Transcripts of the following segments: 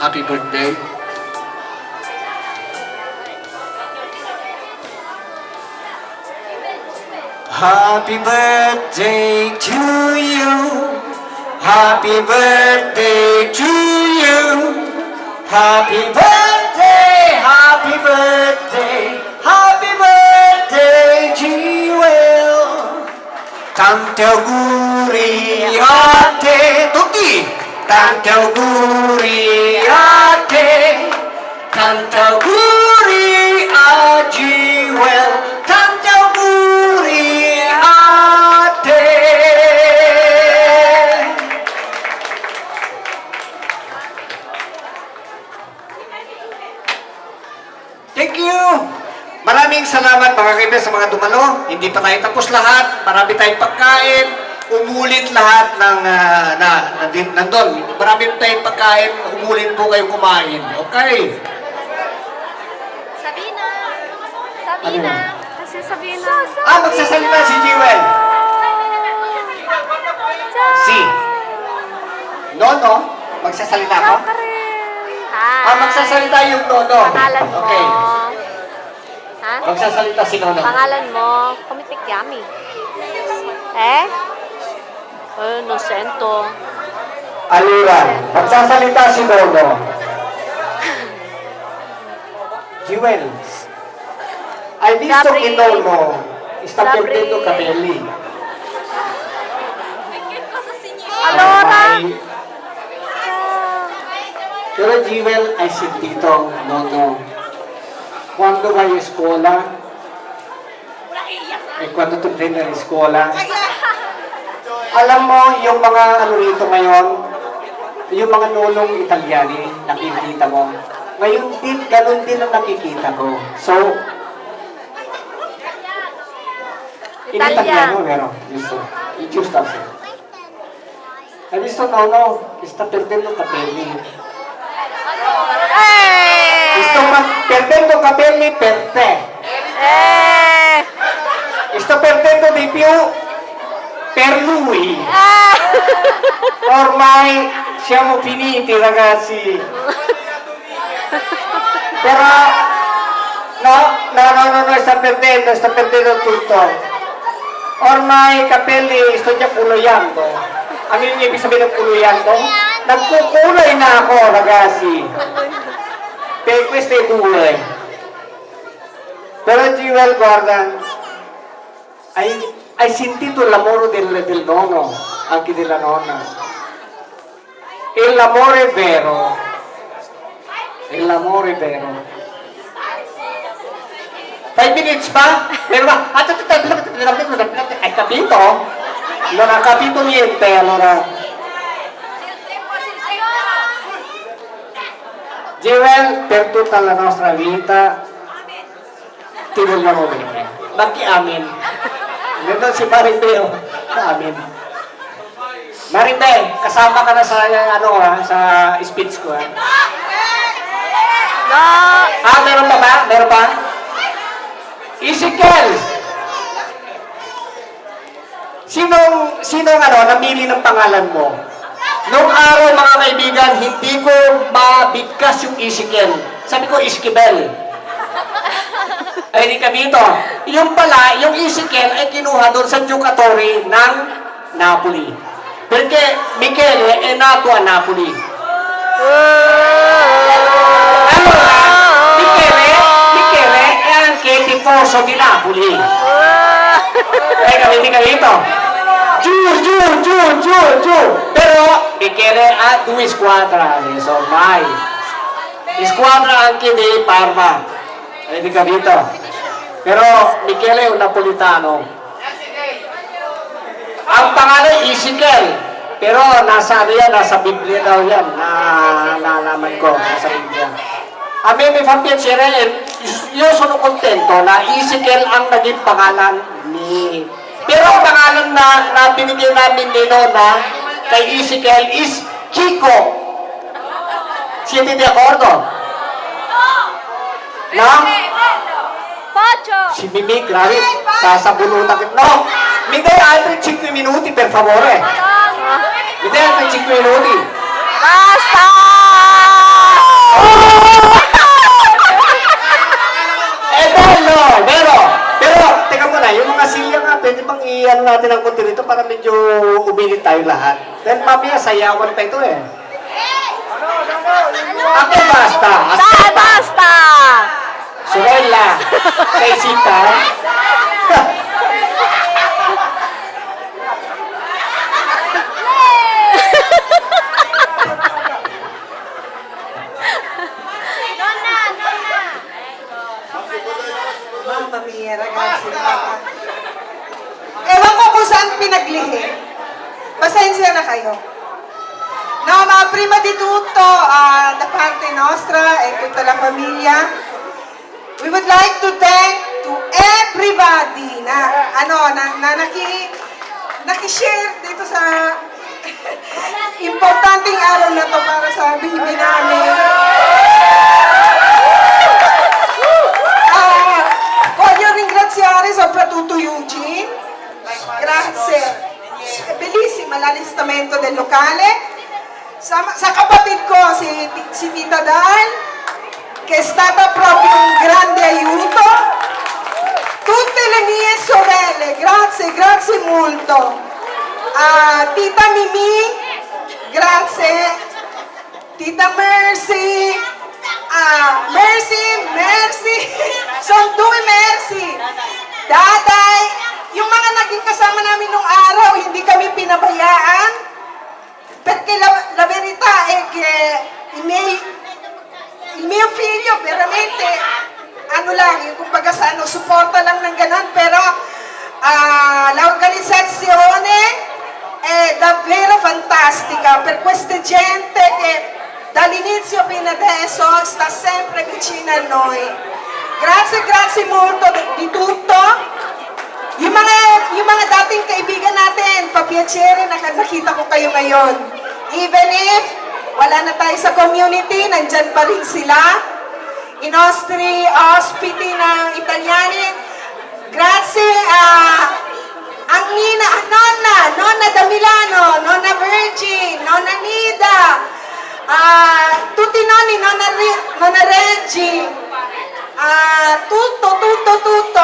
Happy birthday. Happy birthday to you. Happy birthday to you. Happy birthday, happy birthday, happy birthday, Jewel. Tante auguri a te, tutti. Tanti auguri a te, tanti auguri a Jewel, tanti auguri a te. Thank you! Maraming salamat mga kaibigan sa mga dumalo. Hindi pa tayo tapos lahat. Marami tayong pagkain. Umulit lahat ng nandun. Marami tayong pagkain, umulit po kayong kumain. Okay? Sabina! Sabina! Kasi Sabina. Magsasalita si Jewel. Si. Nono, magsasalita ko? Hi! Magsasalita yung Nono. Pangalan mo. Okay. Ha? Magsasalita si Nono. Pangalan mo. Kumitik yummy. Eh? No sento. Aliran. Magsasalita si Nono. Jewel. Hai visto che Nono sta perdendo capelli? Allora? Pero Jewel, hai sentito, Nono, quando vai a scuola e quando tu prendi a scuola, alam mo, yung mga ano rito ngayon, yung mga nonong Italyani, nakikita mo. Ngayon din, ganun din ang nakikita ko. So, in italiano, vero? Giusto. Hai visto Nono? Sta perdendo capelli. Sto perdendo capelli per te. Sto perdendo di più per lui. Ormai siamo finiti, ragazzi. Però no, sta perdendo tutto. Ormai i capelli sto già puloyando. Ano yung ibig sabihin ng puloyando? Nagkukulay na ako, ragazzi. Per queste due. Però Jewel, guarda, hai sentito l'amore del nonno, anche della nonna. E l'amore è vero. E l'amore è vero. 5 minutes pa? Meron ba? Hai capito? Non ha capito niente, allora. Jewel, per tutta la nostra vita ti vogliamo bene. Baki amin. Ganda si Maribe, oh. Amin. Maribe, kasama ka na sa sa speech ko, ha? No! Meron pa ba? Meron pa? Ezekiel, Sinong namili ng pangalan mo? Nung araw, mga kaibigan, hindi ko mabigkas yung Ezekiel. Sabi ko, Iskibel. Ay, di kami ito. Yung pala, yung Ezekiel ay kinuha doon sa Giocatore ng Napoli. Perché Michele è nato a Napoli. Allora, Michele è anche tifoso di Napoli. Avete capito? Giù. Però Michele ha due squadre adesso ormai. Di squadra anche di Parma. Avete capito? Però Michele è un napolitano. Ang pangalan Ezekiel. Pero nasa Biblia daw yan. Nalaman ko, nasa Biblia. A me mi fa piacere, io sono contento na Ezekiel ang naging pangalan ni... Pero ang pangalan na binigyan namin ni Nona kay Ezekiel is Chico. Siete di accordo? No? Pocho! Si Mimi, grabe, sasabunutan kita. No! Mi dai altri 5 minuti, per favore. Mi dai altri 5 minuti. Basta! È bello, vero? Pero, teka muna, yung mga silya nga, pwede bang i-ano natin ang konti rito para medyo umilit tayo lahat. Dahil mamaya sayawan pa ito eh. Ako basta. Basta! Sorella, kay Sita. Mamma mia, ragazzi. Ewan ko kung saan pinaglihi. Pasensya na kayo. No, ma prima di tutto, da parte nostra e tutta la famiglia, we would like to thank to everybody na nakishare dito sa importanteng araw na to para sa baby namin. Voglio ringraziare soprattutto Eugene, grazie, bellissima l'allestimento del locale, sa kapatid ko si Tita Dal, che è stata proprio un grande aiuto, tutte le mie sorelle, grazie molto, Tita Mimi, grazie, Tita Mercy, Mercy, sono due Mercy, Daday, yung mga naging kasama namin nung araw, hindi kami pinabayaan, perché la verità è che il mio figlio veramente, kumbaga supporta lang ng ganon, però l'organizzazione è davvero fantastica per questa gente che dall'inizio fino adesso sta sempre vicina a noi. Grazie molto di tutto. Yung mga dating kaibigan natin, papiacere na nakita ko kayo ngayon. Even if wala na tayo sa community, nandyan pa rin sila. I nostri ospiti ng Italiani, grazie ang Nonna da Milano, Nonna Virgin, Nonna Nida, tutti i nonni, Nonna Reggi, tutto,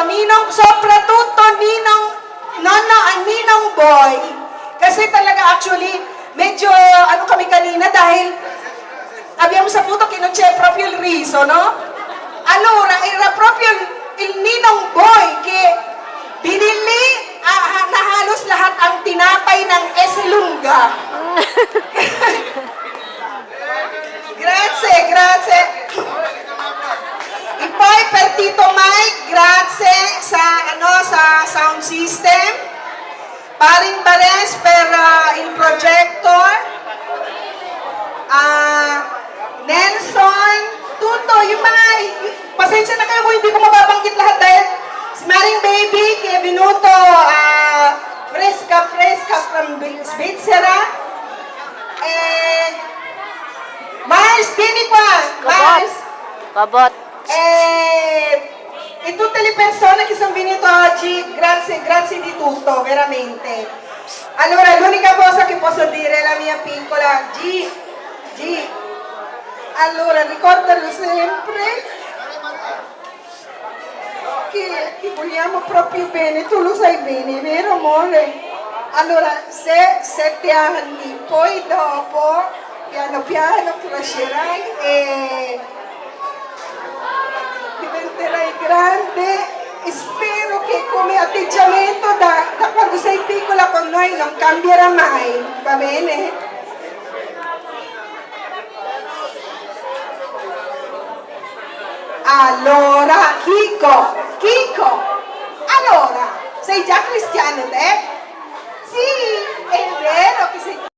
Ninong, soprattutto Nonno ang Ninong Boy. Kasi talaga actually, medyo kami kanina dahil abbiamo saputo che non c'è proprio il riso, no? Allora, era proprio il Ninong Boy che binili na halos lahat ang tinapay ng Eselunga. Grazie. E poi per Tito Mike, grazie sa sound system. Paring Bares per il projector. Nelson, tutto, yung mga, pasensya na kayo kung hindi ko mababanggit lahat dahil si Maring Baby, che è venuto fresca from Svizzera. Miles, vieni qua, Miles. Babot. E tutte le persone che sono venute oggi, grazie di tutto, veramente. Allora, l'unica cosa che posso dire alla mia piccola G, allora ricordalo sempre che ti vogliamo proprio bene, tu lo sai bene, vero amore? Allora, se 7 anni, poi dopo, piano piano crescerai e diventerai grande e spero che come atteggiamento da quando sei piccola con noi non cambierà mai, va bene? Allora, Chico, allora, sei già cristiano te? Sì, è vero che sei